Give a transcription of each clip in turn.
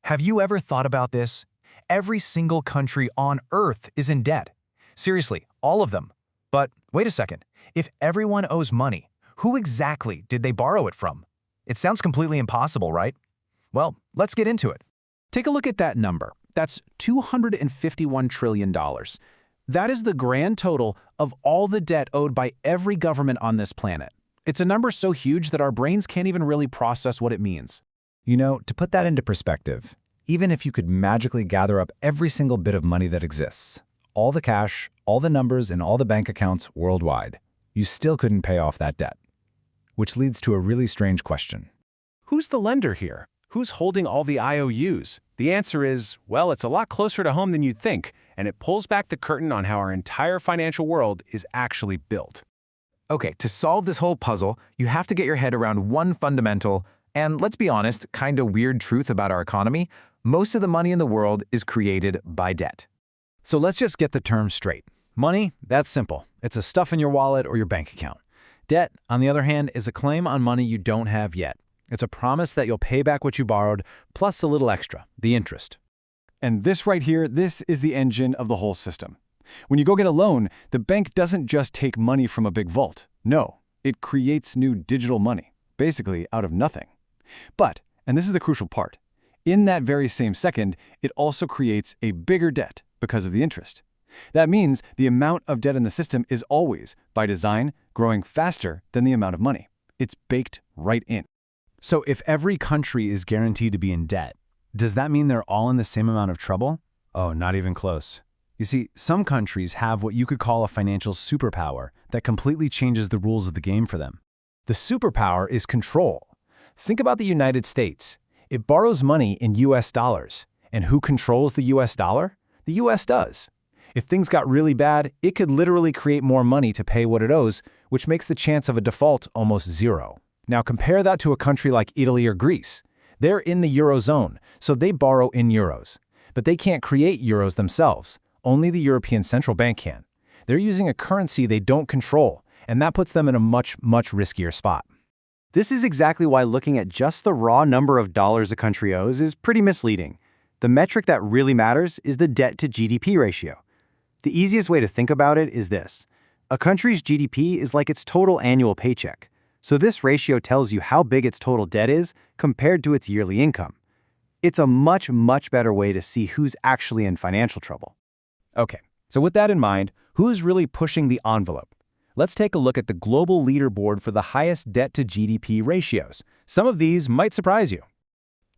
Have you ever thought about this? Every single country on Earth is in debt. Seriously, all of them. But wait a second, if everyone owes money, who exactly did they borrow it from? It sounds completely impossible, right? Well, let's get into it. Take a look at that number. That's $251 trillion. That is the grand total of all the debt owed by every government on this planet. It's a number so huge that our brains can't even really process what it means. You know, to put that into perspective, even if you could magically gather up every single bit of money that exists, all the cash, all the numbers, and all the bank accounts worldwide, you still couldn't pay off that debt. Which leads to a really strange question. Who's the lender here? Who's holding all the IOUs? The answer is, well, it's a lot closer to home than you'd think, and it pulls back the curtain on how our entire financial world is actually built. Okay, to solve this whole puzzle, you have to get your head around one fundamental, and let's be honest, kind of weird truth about our economy. Most of the money in the world is created by debt. So let's just get the terms straight. Money, that's simple. It's a stuff in your wallet or your bank account. Debt, on the other hand, is a claim on money you don't have yet. It's a promise that you'll pay back what you borrowed, plus a little extra, the interest. And this right here, this is the engine of the whole system. When you go get a loan, the bank doesn't just take money from a big vault. No, it creates new digital money, basically out of nothing. But, and this is the crucial part, in that very same second, it also creates a bigger debt because of the interest. That means the amount of debt in the system is always, by design, growing faster than the amount of money. It's baked right in. So if every country is guaranteed to be in debt, does that mean they're all in the same amount of trouble? Oh, not even close. You see, some countries have what you could call a financial superpower that completely changes the rules of the game for them. The superpower is control. Think about the United States. It borrows money in US dollars. And who controls the US dollar? The US does. If things got really bad, it could literally create more money to pay what it owes, which makes the chance of a default almost zero. Now compare that to a country like Italy or Greece. They're in the Eurozone, so they borrow in euros. But they can't create euros themselves. Only the European Central Bank can. They're using a currency they don't control, and that puts them in a much riskier spot. This is exactly why looking at just the raw number of dollars a country owes is pretty misleading. The metric that really matters is the debt to GDP ratio. The easiest way to think about it is this. A country's GDP is like its total annual paycheck. So this ratio tells you how big its total debt is compared to its yearly income. It's a much better way to see who's actually in financial trouble. Okay, so with that in mind, who's really pushing the envelope? Let's take a look at the global leaderboard for the highest debt to GDP ratios. Some of these might surprise you.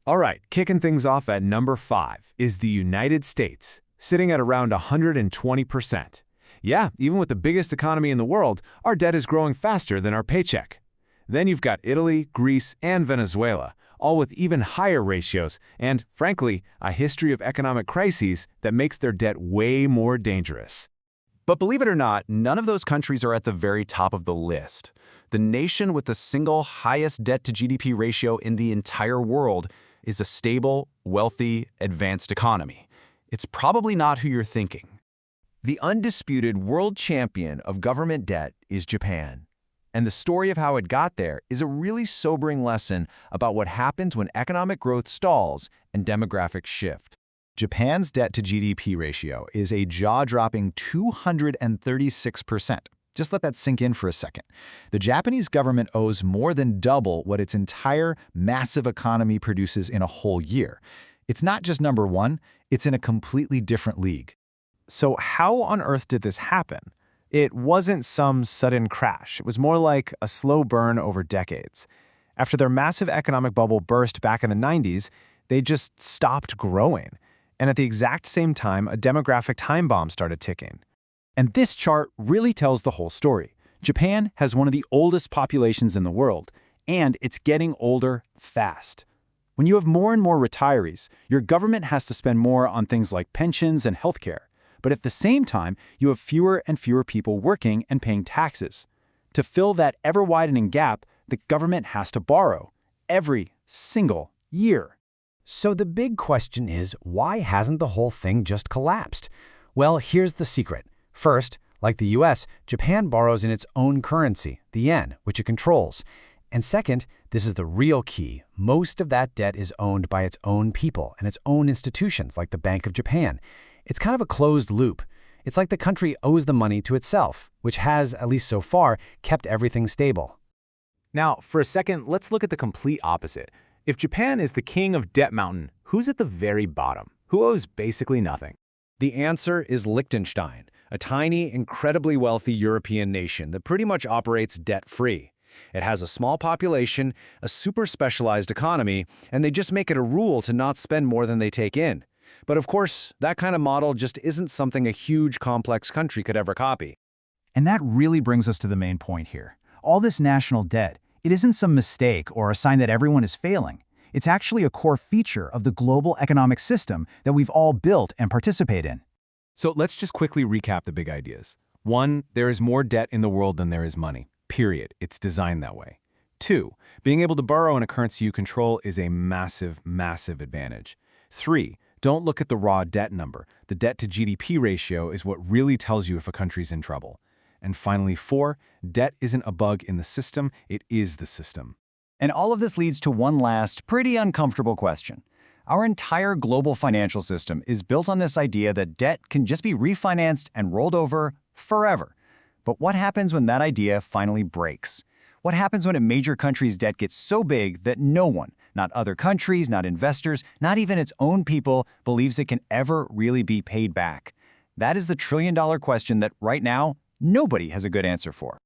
All right, kicking things off at number 5 is the United States, sitting at around 120%. Yeah, even with the biggest economy in the world, our debt is growing faster than our paycheck. Then you've got Italy, Greece, and Venezuela, all with even higher ratios and, frankly, a history of economic crises that makes their debt way more dangerous. But believe it or not, none of those countries are at the very top of the list. The nation with the single highest debt to GDP ratio in the entire world is a stable, wealthy, advanced economy. It's probably not who you're thinking. The undisputed world champion of government debt is Japan. And the story of how it got there is a really sobering lesson about what happens when economic growth stalls and demographics shift. Japan's debt to GDP ratio is a jaw-dropping 236%. Just let that sink in for a second. The Japanese government owes more than double what its entire massive economy produces in a whole year. It's not just number one, it's in a completely different league. So how on earth did this happen? It wasn't some sudden crash. It was more like a slow burn over decades. After their massive economic bubble burst back in the 90s, they just stopped growing. And at the exact same time, a demographic time bomb started ticking. And this chart really tells the whole story. Japan has one of the oldest populations in the world, and it's getting older fast. When you have more and more retirees, your government has to spend more on things like pensions and healthcare. But at the same time, you have fewer and fewer people working and paying taxes. To fill that ever-widening gap, the government has to borrow every single year. So the big question is, why hasn't the whole thing just collapsed? Well, here's the secret. First, like the US, Japan borrows in its own currency, the yen, which it controls. And second, this is the real key, most of that debt is owned by its own people and its own institutions like the Bank of Japan. It's kind of a closed loop. It's like the country owes the money to itself, which has, at least so far, kept everything stable. Now, for a second, let's look at the complete opposite. If Japan is the king of Debt Mountain, who's at the very bottom? Who owes basically nothing? The answer is Liechtenstein, a tiny, incredibly wealthy European nation that pretty much operates debt-free. It has a small population, a super specialized economy, and they just make it a rule to not spend more than they take in. But of course, that kind of model just isn't something a huge, complex country could ever copy. And that really brings us to the main point here. All this national debt, it isn't some mistake or a sign that everyone is failing. It's actually a core feature of the global economic system that we've all built and participate in. So let's just quickly recap the big ideas. 1, there is more debt in the world than there is money. Period. It's designed that way. 2, being able to borrow in a currency you control is a massive, massive advantage. 3, don't look at the raw debt number. The debt to GDP ratio is what really tells you if a country's in trouble. And finally, 4, debt isn't a bug in the system, it is the system. And all of this leads to one last, pretty uncomfortable question. Our entire global financial system is built on this idea that debt can just be refinanced and rolled over forever. But what happens when that idea finally breaks? What happens when a major country's debt gets so big that no one, not other countries, not investors, not even its own people, believes it can ever really be paid back? That is the trillion-dollar question that right now, nobody has a good answer for.